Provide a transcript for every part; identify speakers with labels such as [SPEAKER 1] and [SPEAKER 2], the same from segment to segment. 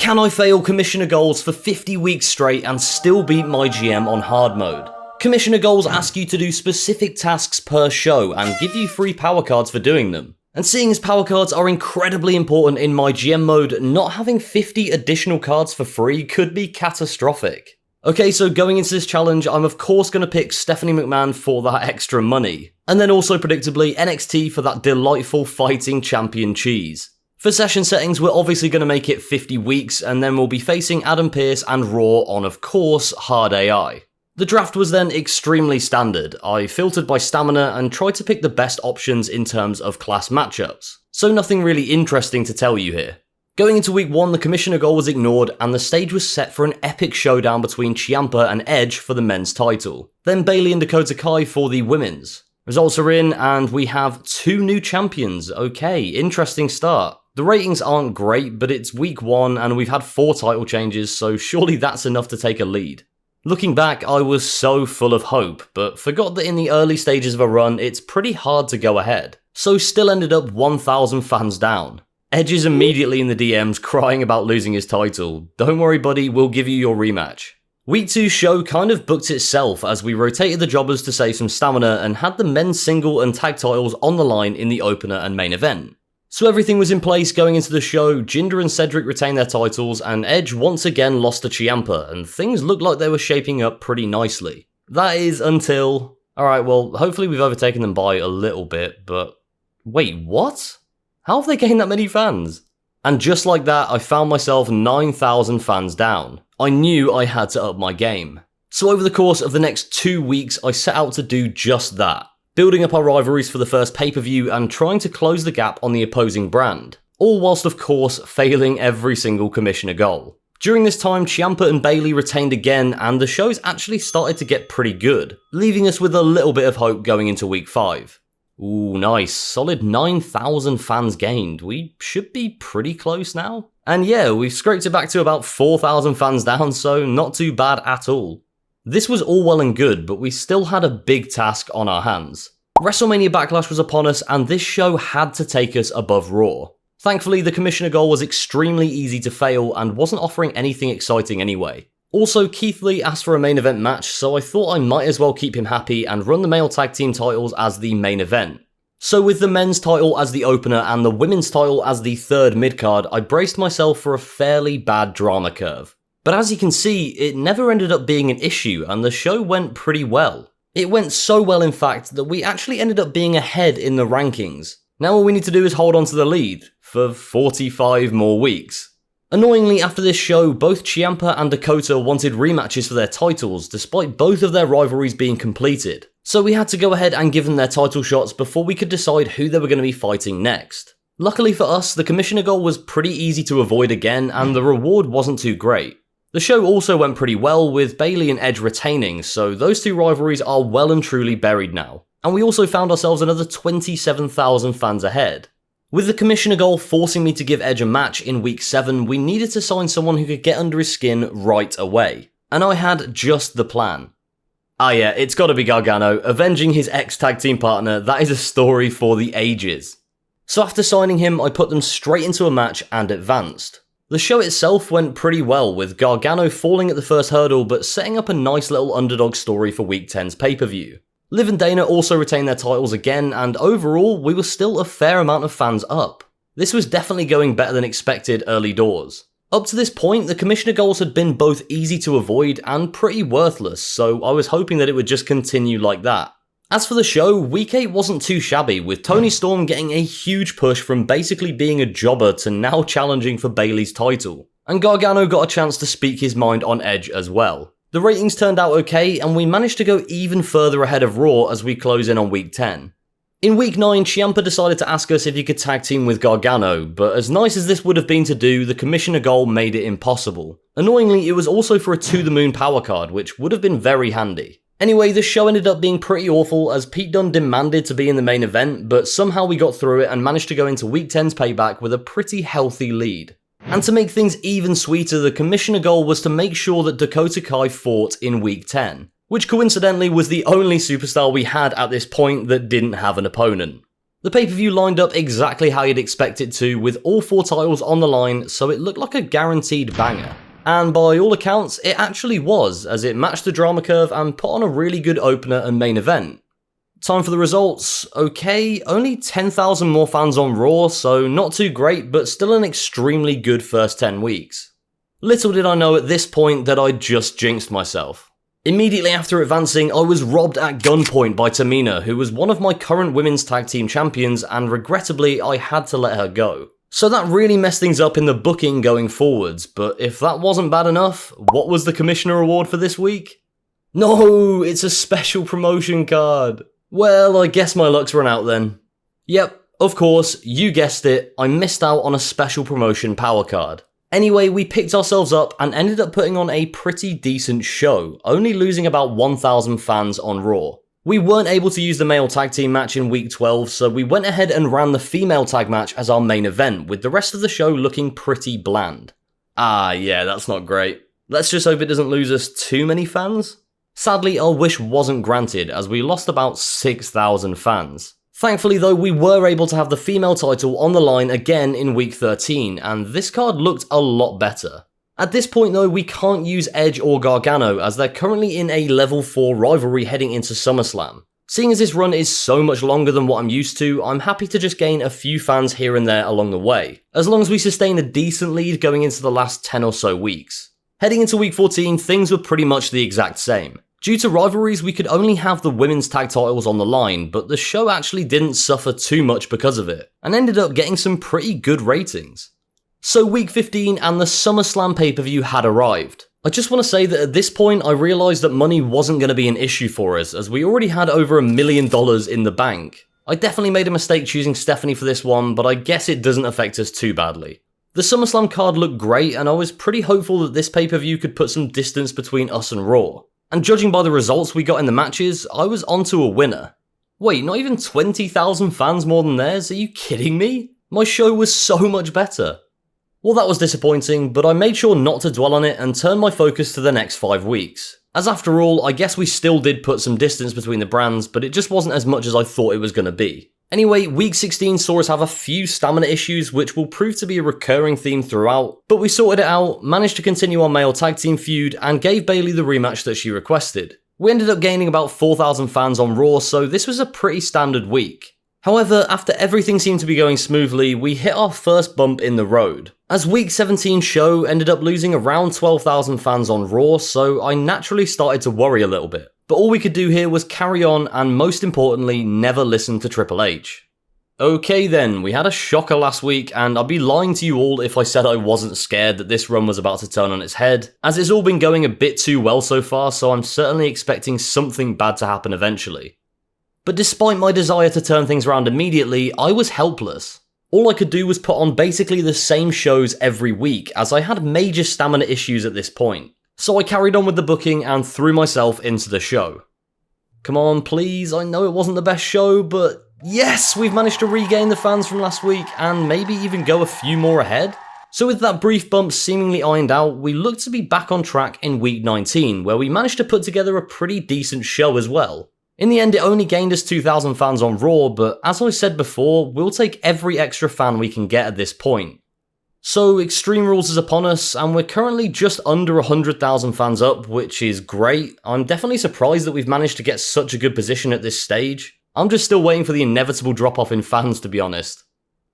[SPEAKER 1] Can I fail Commissioner Goals for 50 weeks straight and still beat mygm on hard mode? Commissioner Goals ask you to do specific tasks per show and give you free power cards for doing them. And seeing as power cards are incredibly important in mygm mode, not having 50 additional cards for free could be catastrophic. Okay, so going into this challenge, I'm of course going to pick Stephanie McMahon for that extra money. And then also predictably NXT for that delightful fighting champion cheese. For session settings, we're obviously going to make it 50 weeks, and then we'll be facing Adam Pearce and Raw on, of course, hard AI. The draft was then extremely standard. I filtered by stamina and tried to pick the best options in terms of class matchups. So nothing really interesting to tell you here. Going into week 1, the Commissioner goal was ignored and the stage was set for an epic showdown between Ciampa and Edge for the men's title. Then Bayley and Dakota Kai for the women's. Results are in and we have 2 new champions. Okay, interesting start. The ratings aren't great, but it's week 1 and we've had 4 title changes, so surely that's enough to take a lead. Looking back, I was so full of hope, but forgot that in the early stages of a run, it's pretty hard to go ahead. So still ended up 1,000 fans down. Edge is immediately in the DMs crying about losing his title. Don't worry buddy, we'll give you your rematch. Week 2's show kind of booked itself as we rotated the jobbers to save some stamina and had the men's single and tag titles on the line in the opener and main event. So everything was in place going into the show. Jinder and Cedric retained their titles and Edge once again lost to Ciampa and things looked like they were shaping up pretty nicely. That is until... Alright, well hopefully we've overtaken them by a little bit, but... Wait, what? How have they gained that many fans? And just like that, I found myself 9,000 fans down. I knew I had to up my game. So over the course of the next 2 weeks, I set out to do just that. Building up our rivalries for the first pay-per-view and trying to close the gap on the opposing brand. All whilst of course failing every single Commissioner goal. During this time, Ciampa and Bayley retained again and the shows actually started to get pretty good, leaving us with a little bit of hope going into week 5. Ooh, nice. Solid 9,000 fans gained. We should be pretty close now. And yeah, we've scraped it back to about 4,000 fans down, so not too bad at all. This was all well and good, but we still had a big task on our hands. WrestleMania Backlash was upon us, and this show had to take us above Raw. Thankfully, the Commissioner goal was extremely easy to fail and wasn't offering anything exciting anyway. Also, Keith Lee asked for a main event match, so I thought I might as well keep him happy and run the male tag team titles as the main event. So with the men's title as the opener and the women's title as the third midcard, I braced myself for a fairly bad drama curve. But as you can see, it never ended up being an issue and the show went pretty well. It went so well in fact that we actually ended up being ahead in the rankings. Now all we need to do is hold on to the lead for 45 more weeks. Annoyingly, after this show, both Ciampa and Dakota wanted rematches for their titles, despite both of their rivalries being completed. So we had to go ahead and give them their title shots before we could decide who they were going to be fighting next. Luckily for us, the Commissioner goal was pretty easy to avoid again, and the reward wasn't too great. The show also went pretty well, with Bayley and Edge retaining, so those 2 rivalries are well and truly buried now. And we also found ourselves another 27,000 fans ahead. With the Commissioner goal forcing me to give Edge a match in week 7, we needed to sign someone who could get under his skin right away. And I had just the plan. Ah yeah, it's gotta be Gargano, avenging his ex-tag team partner. That is a story for the ages. So after signing him, I put them straight into a match and advanced. The show itself went pretty well, with Gargano falling at the first hurdle but setting up a nice little underdog story for week 10's pay-per-view. Liv and Dana also retained their titles again, and overall, we were still a fair amount of fans up. This was definitely going better than expected early doors. Up to this point, the Commissioner goals had been both easy to avoid and pretty worthless, so I was hoping that it would just continue like that. As for the show, week 8 wasn't too shabby, with Toni Storm getting a huge push from basically being a jobber to now challenging for Bayley's title. And Gargano got a chance to speak his mind on Edge as well. The ratings turned out okay, and we managed to go even further ahead of Raw as we close in on week 10. In week 9, Ciampa decided to ask us if he could tag team with Gargano, but as nice as this would have been to do, the Commissioner goal made it impossible. Annoyingly, it was also for a To The Moon power card, which would have been very handy. Anyway, the show ended up being pretty awful as Pete Dunne demanded to be in the main event, but somehow we got through it and managed to go into week 10's payback with a pretty healthy lead. And to make things even sweeter, the Commissioner goal was to make sure that Dakota Kai fought in week 10, which coincidentally was the only superstar we had at this point that didn't have an opponent. The pay-per-view lined up exactly how you'd expect it to, with all 4 titles on the line, so it looked like a guaranteed banger. And by all accounts, it actually was, as it matched the drama curve and put on a really good opener and main event. Time for the results. Okay, only 10,000 more fans on Raw, so not too great, but still an extremely good first 10 weeks. Little did I know at this point that I'd just jinxed myself. Immediately after advancing, I was robbed at gunpoint by Tamina, who was one of my current women's tag team champions, and regrettably, I had to let her go. So that really messed things up in the booking going forwards, but if that wasn't bad enough, what was the commissioner award for this week? No, it's a special promotion card. Well, I guess my luck's run out then. Yep, of course, you guessed it, I missed out on a special promotion power card. Anyway, we picked ourselves up and ended up putting on a pretty decent show, only losing about 1,000 fans on Raw. We weren't able to use the male tag team match in week 12, so we went ahead and ran the female tag match as our main event, with the rest of the show looking pretty bland. Yeah, that's not great. Let's just hope it doesn't lose us too many fans. Sadly, our wish wasn't granted, as we lost about 6,000 fans. Thankfully though, we were able to have the female title on the line again in week 13, and this card looked a lot better. At this point though, we can't use Edge or Gargano, as they're currently in a level 4 rivalry heading into Summerslam. Seeing as this run is so much longer than what I'm used to, I'm happy to just gain a few fans here and there along the way, as long as we sustain a decent lead going into the last 10 or so weeks. Heading into week 14, things were pretty much the exact same. Due to rivalries, we could only have the women's tag titles on the line, but the show actually didn't suffer too much because of it, and ended up getting some pretty good ratings. So week 15 and the SummerSlam pay-per-view had arrived. I just want to say that at this point I realised that money wasn't going to be an issue for us, as we already had over $1 million in the bank. I definitely made a mistake choosing Stephanie for this one, but I guess it doesn't affect us too badly. The SummerSlam card looked great, and I was pretty hopeful that this pay-per-view could put some distance between us and Raw. And judging by the results we got in the matches, I was onto a winner. Wait, not even 20,000 fans more than theirs? Are you kidding me? My show was so much better. Well, that was disappointing, but I made sure not to dwell on it and turn my focus to the next 5 weeks. As after all, I guess we still did put some distance between the brands, but it just wasn't as much as I thought it was going to be. Anyway, week 16 saw us have a few stamina issues, which will prove to be a recurring theme throughout, but we sorted it out, managed to continue our male tag team feud, and gave Bayley the rematch that she requested. We ended up gaining about 4,000 fans on Raw, so this was a pretty standard week. However, after everything seemed to be going smoothly, we hit our first bump in the road. As week 17 show ended up losing around 12,000 fans on Raw, so I naturally started to worry a little bit. But all we could do here was carry on and most importantly, never listen to Triple H. Okay then, we had a shocker last week, and I'd be lying to you all if I said I wasn't scared that this run was about to turn on its head, as it's all been going a bit too well so far, so I'm certainly expecting something bad to happen eventually. But despite my desire to turn things around immediately, I was helpless. All I could do was put on basically the same shows every week, as I had major stamina issues at this point. So I carried on with the booking and threw myself into the show. Come on, please, I know it wasn't the best show, but yes, we've managed to regain the fans from last week and maybe even go a few more ahead. So with that brief bump seemingly ironed out, we looked to be back on track in week 19, where we managed to put together a pretty decent show as well. In the end, it only gained us 2,000 fans on Raw, but as I said before, we'll take every extra fan we can get at this point. So Extreme Rules is upon us, and we're currently just under 100,000 fans up, which is great. I'm definitely surprised that we've managed to get such a good position at this stage. I'm just still waiting for the inevitable drop-off in fans, to be honest.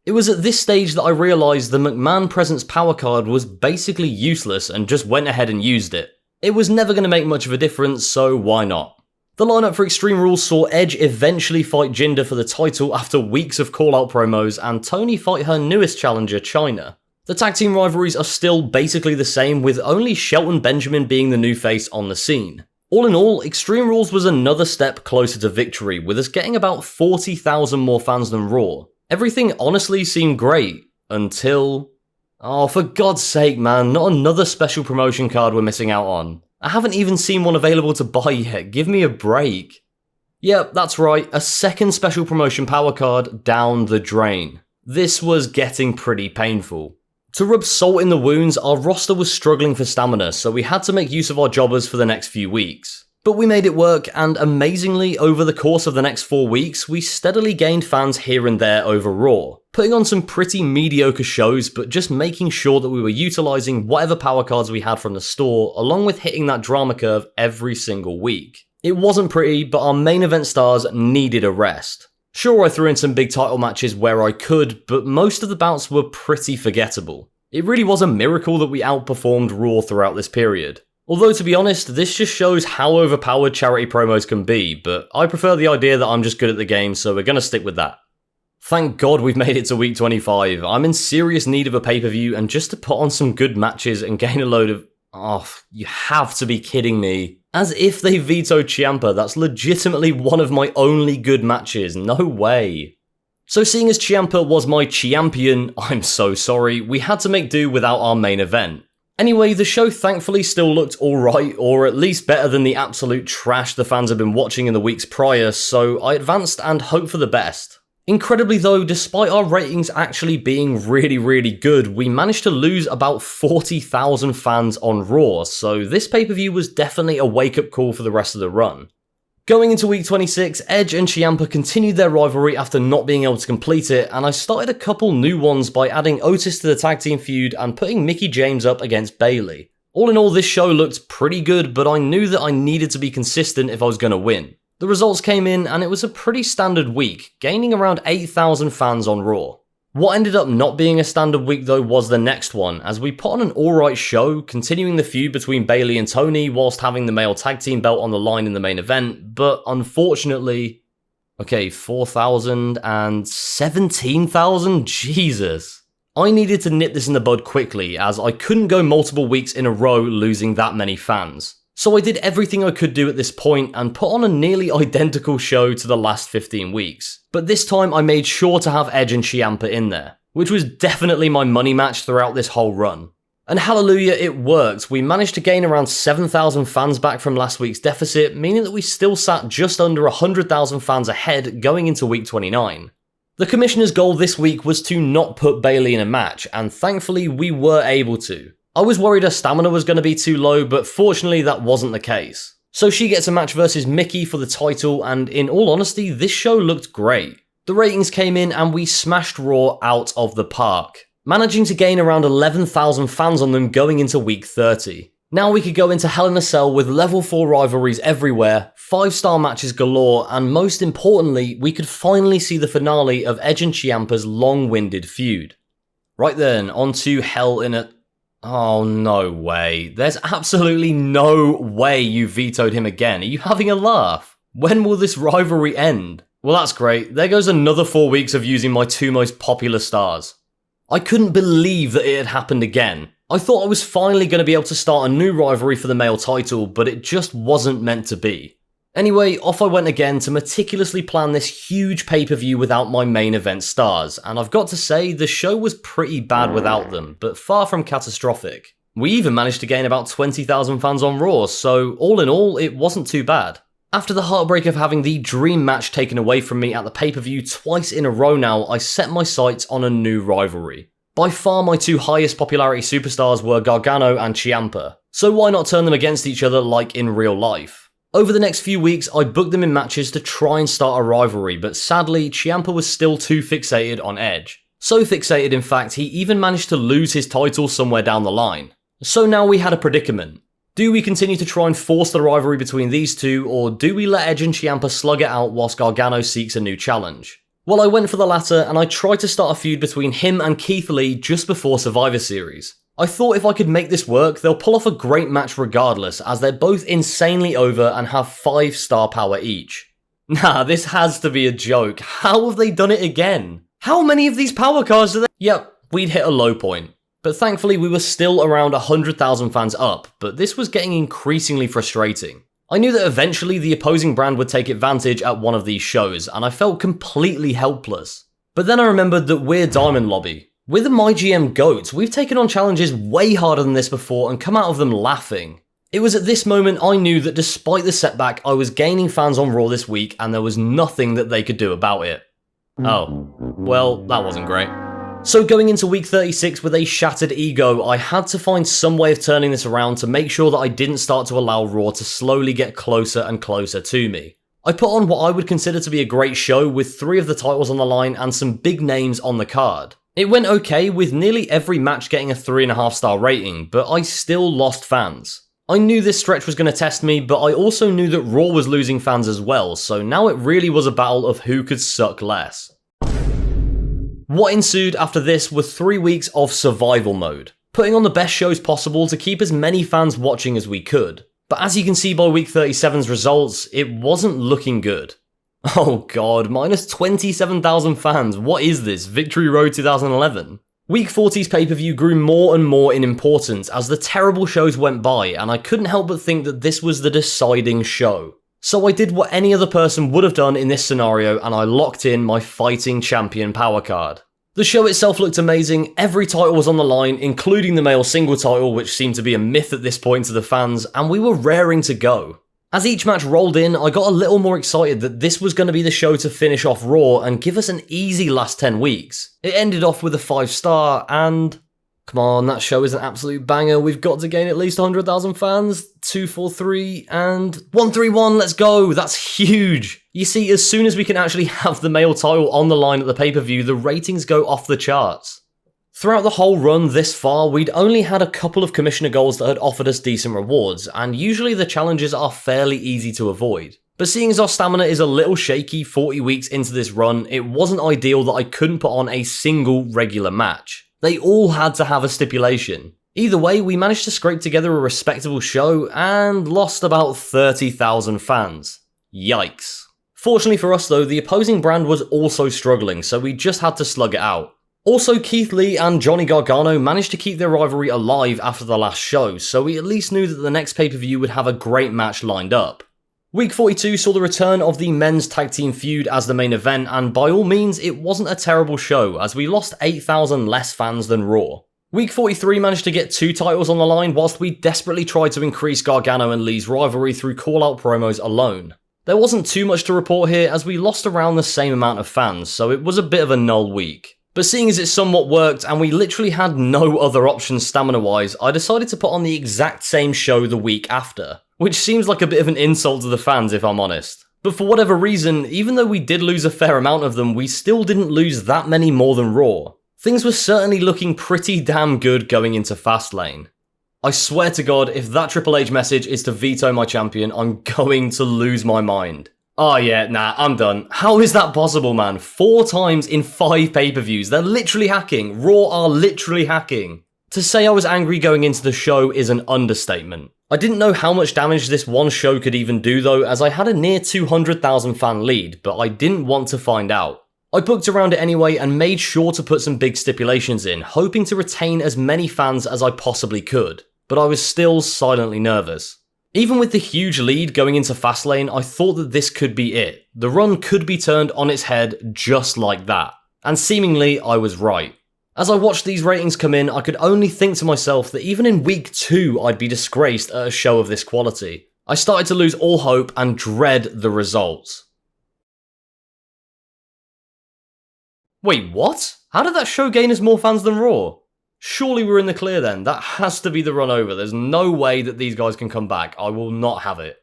[SPEAKER 1] It was at this stage that I realised the McMahon Presence power card was basically useless and just went ahead and used it. It was never going to make much of a difference, so why not? The lineup for Extreme Rules saw Edge eventually fight Jinder for the title after weeks of call-out promos, and Toni fight her newest challenger, Chyna. The tag team rivalries are still basically the same, with only Shelton Benjamin being the new face on the scene. All in all, Extreme Rules was another step closer to victory, with us getting about 40,000 more fans than Raw. Everything honestly seemed great, until... Oh, for God's sake man, not another special promotion card we're missing out on. I haven't even seen one available to buy yet, give me a break. Yep, that's right, a second special promotion power card down the drain. This was getting pretty painful. To rub salt in the wounds, our roster was struggling for stamina, so we had to make use of our jobbers for the next few weeks. But we made it work, and amazingly, over the course of the next 4 weeks, we steadily gained fans here and there over Raw, putting on some pretty mediocre shows, but just making sure that we were utilising whatever power cards we had from the store, along with hitting that drama curve every single week. It wasn't pretty, but our main event stars needed a rest. Sure, I threw in some big title matches where I could, but most of the bouts were pretty forgettable. It really was a miracle that we outperformed Raw throughout this period. Although, to be honest, this just shows how overpowered charity promos can be, but I prefer the idea that I'm just good at the game, so we're gonna stick with that. Thank God we've made it to week 25. I'm in serious need of a pay-per-view, and just to put on some good matches and gain a load of... Oh, you have to be kidding me. As if they vetoed Ciampa, that's legitimately one of my only good matches, no way. So seeing as Ciampa was my champion, I'm so sorry, we had to make do without our main event. Anyway, the show thankfully still looked alright, or at least better than the absolute trash the fans had been watching in the weeks prior, so I advanced and hoped for the best. Incredibly though, despite our ratings actually being really good, we managed to lose about 40,000 fans on Raw, so this pay-per-view was definitely a wake-up call for the rest of the run. Going into week 26, Edge and Ciampa continued their rivalry after not being able to complete it, and I started a couple new ones by adding Otis to the tag team feud and putting Mickie James up against Bayley. All in all, this show looked pretty good, but I knew that I needed to be consistent if I was going to win. The results came in, and it was a pretty standard week, gaining around 8,000 fans on Raw. What ended up not being a standard week though was the next one, as we put on an alright show, continuing the feud between Bayley and Tony whilst having the male tag team belt on the line in the main event, but unfortunately... Okay, 4,000 and 17,000? Jesus. I needed to nip this in the bud quickly, as I couldn't go multiple weeks in a row losing that many fans. So I did everything I could do at this point and put on a nearly identical show to the last 15 weeks. But this time I made sure to have Edge and Ciampa in there, which was definitely my money match throughout this whole run. And hallelujah, it worked. We managed to gain around 7,000 fans back from last week's deficit, meaning that we still sat just under 100,000 fans ahead going into week 29. The commissioner's goal this week was to not put Bayley in a match, and thankfully we were able to. I was worried her stamina was going to be too low, but fortunately that wasn't the case. So she gets a match versus Mickie for the title, and in all honesty, this show looked great. The ratings came in and we smashed Raw out of the park, managing to gain around 11,000 fans on them going into week 30. Now we could go into Hell in a Cell with level 4 rivalries everywhere, 5-star matches galore, and most importantly, we could finally see the finale of Edge and Ciampa's long-winded feud. Right then, on to Hell in a... Oh, no way. There's absolutely no way you vetoed him again. Are you having a laugh? When will this rivalry end? Well, that's great. There goes another 4 weeks of using my 2 most popular stars. I couldn't believe that it had happened again. I thought I was finally going to be able to start a new rivalry for the male title, but it just wasn't meant to be. Anyway, off I went again to meticulously plan this huge pay-per-view without my main event stars, and I've got to say, the show was pretty bad without them, but far from catastrophic. We even managed to gain about 20,000 fans on Raw, so all in all, it wasn't too bad. After the heartbreak of having the dream match taken away from me at the pay-per-view twice in a row now, I set my sights on a new rivalry. By far my 2 highest popularity superstars were Gargano and Ciampa, so why not turn them against each other like in real life? Over the next few weeks, I booked them in matches to try and start a rivalry, but sadly, Ciampa was still too fixated on Edge. So fixated, in fact, he even managed to lose his title somewhere down the line. So now we had a predicament. Do we continue to try and force the rivalry between these two, or do we let Edge and Ciampa slug it out whilst Gargano seeks a new challenge? Well, I went for the latter, and I tried to start a feud between him and Keith Lee just before Survivor Series. I thought if I could make this work, they'll pull off a great match regardless, as they're both insanely over and have 5-star power each. Nah, this has to be a joke. How have they done it again? How many of these power cards do they... Yep, we'd hit a low point. But thankfully we were still around 100,000 fans up, but this was getting increasingly frustrating. I knew that eventually the opposing brand would take advantage at one of these shows, and I felt completely helpless. But then I remembered that we're DiamondLobby. We're the mygm GOATs. We've taken on challenges way harder than this before and come out of them laughing. It was at this moment I knew that despite the setback, I was gaining fans on Raw this week and there was nothing that they could do about it. Oh, well, that wasn't great. So going into week 36 with a shattered ego, I had to find some way of turning this around to make sure that I didn't start to allow Raw to slowly get closer and closer to me. I put on what I would consider to be a great show with 3 of the titles on the line and some big names on the card. It went okay with nearly every match getting a 3.5 star rating, but I still lost fans. I knew this stretch was going to test me, but I also knew that Raw was losing fans as well, so now it really was a battle of who could suck less. What ensued after this were 3 weeks of survival mode, putting on the best shows possible to keep as many fans watching as we could. But as you can see by week 37's results, it wasn't looking good. Oh god, minus 27,000 fans, what is this, Victory Road 2011? Week 40's pay-per-view grew more and more in importance as the terrible shows went by, and I couldn't help but think that this was the deciding show. So I did what any other person would have done in this scenario, and I locked in my Fighting Champion power card. The show itself looked amazing, every title was on the line, including the male single title, which seemed to be a myth at this point to the fans, and we were raring to go. As each match rolled in, I got a little more excited that this was going to be the show to finish off Raw and give us an easy last 10 weeks. It ended off with a 5 star, and come on, that show is an absolute banger. We've got to gain at least 100,000 fans. 243 and 131, let's go. That's huge. You see, as soon as we can actually have the male title on the line at the pay-per-view, the ratings go off the charts. Throughout the whole run this far, we'd only had a couple of commissioner goals that had offered us decent rewards, and usually the challenges are fairly easy to avoid. But seeing as our stamina is a little shaky 40 weeks into this run, it wasn't ideal that I couldn't put on a single regular match. They all had to have a stipulation. Either way, we managed to scrape together a respectable show and lost about 30,000 fans. Yikes. Fortunately for us though, the opposing brand was also struggling, so we just had to slug it out. Also, Keith Lee and Johnny Gargano managed to keep their rivalry alive after the last show, so we at least knew that the next pay-per-view would have a great match lined up. Week 42 saw the return of the men's tag team feud as the main event, and by all means it wasn't a terrible show as we lost 8,000 less fans than Raw. Week 43 managed to get 2 titles on the line whilst we desperately tried to increase Gargano and Lee's rivalry through call-out promos alone. There wasn't too much to report here as we lost around the same amount of fans, so it was a bit of a null week. But seeing as it somewhat worked and we literally had no other options stamina-wise, I decided to put on the exact same show the week after. Which seems like a bit of an insult to the fans if I'm honest. But for whatever reason, even though we did lose a fair amount of them, we still didn't lose that many more than Raw. Things were certainly looking pretty damn good going into Fastlane. I swear to God, if that Triple H message is to veto my champion, I'm going to lose my mind. Oh yeah, nah, I'm done. How is that possible, man? 4 times in 5 pay-per-views. They're literally hacking. Raw are literally hacking. To say I was angry going into the show is an understatement. I didn't know how much damage this one show could even do though, as I had a near 200,000 fan lead, but I didn't want to find out. I booked around it anyway and made sure to put some big stipulations in, hoping to retain as many fans as I possibly could, but I was still silently nervous. Even with the huge lead going into Fastlane, I thought that this could be it. The run could be turned on its head just like that. And seemingly, I was right. As I watched these ratings come in, I could only think to myself that even in week 2, I'd be disgraced at a show of this quality. I started to lose all hope and dread the results. Wait, what? How did that show gain us more fans than Raw? Surely we're in the clear then. That has to be the run over. There's no way that these guys can come back. I will not have it.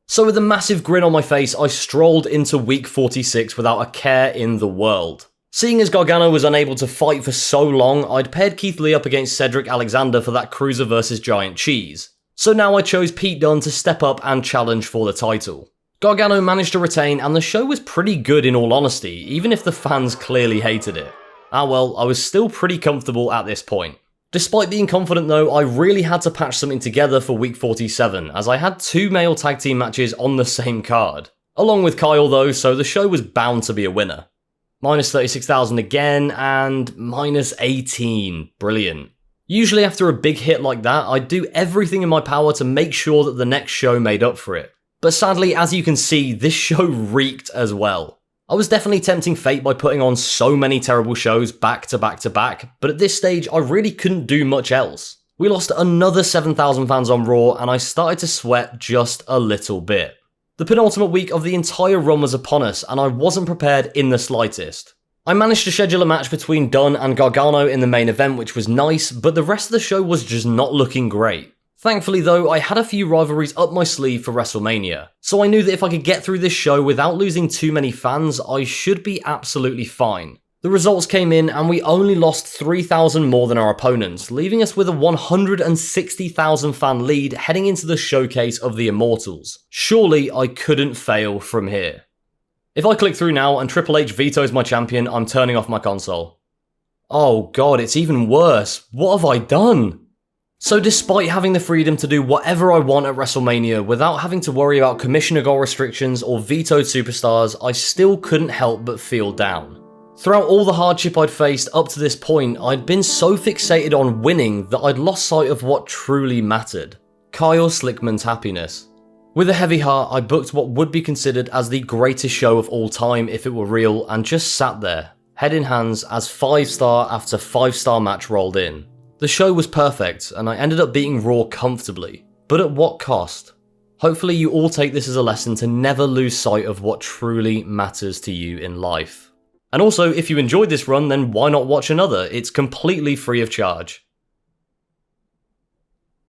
[SPEAKER 1] So with a massive grin on my face, I strolled into week 46 without a care in the world. Seeing as Gargano was unable to fight for so long, I'd paired Keith Lee up against Cedric Alexander for that Cruiser vs Giant Cheese. So now I chose Pete Dunne to step up and challenge for the title. Gargano managed to retain and the show was pretty good in all honesty, even if the fans clearly hated it. Ah well, I was still pretty comfortable at this point. Despite being confident though, I really had to patch something together for week 47, as I had 2 male tag team matches on the same card. Along with Kyle though, so the show was bound to be a winner. Minus 36,000 again, and minus 18. Brilliant. Usually after a big hit like that, I'd do everything in my power to make sure that the next show made up for it. But sadly, as you can see, this show reeked as well. I was definitely tempting fate by putting on so many terrible shows back to back to back, but at this stage I really couldn't do much else. We lost another 7,000 fans on Raw and I started to sweat just a little bit. The penultimate week of the entire run was upon us and I wasn't prepared in the slightest. I managed to schedule a match between Dunn and Gargano in the main event, which was nice, but the rest of the show was just not looking great. Thankfully though, I had a few rivalries up my sleeve for WrestleMania, so I knew that if I could get through this show without losing too many fans, I should be absolutely fine. The results came in and we only lost 3,000 more than our opponents, leaving us with a 160,000 fan lead heading into the showcase of the Immortals. Surely I couldn't fail from here. If I click through now and Triple H vetoes my champion, I'm turning off my console. Oh god, it's even worse. What have I done? So despite having the freedom to do whatever I want at WrestleMania without having to worry about commissioner goal restrictions or vetoed superstars, I still couldn't help but feel down. Throughout all the hardship I'd faced up to this point, I'd been so fixated on winning that I'd lost sight of what truly mattered. Kyle Slickman's happiness. With a heavy heart, I booked what would be considered as the greatest show of all time if it were real, and just sat there, head in hands as 5-star after 5-star match rolled in. The show was perfect, and I ended up beating Raw comfortably, but at what cost? Hopefully you all take this as a lesson to never lose sight of what truly matters to you in life. And also, if you enjoyed this run, then why not watch another? It's completely free of charge.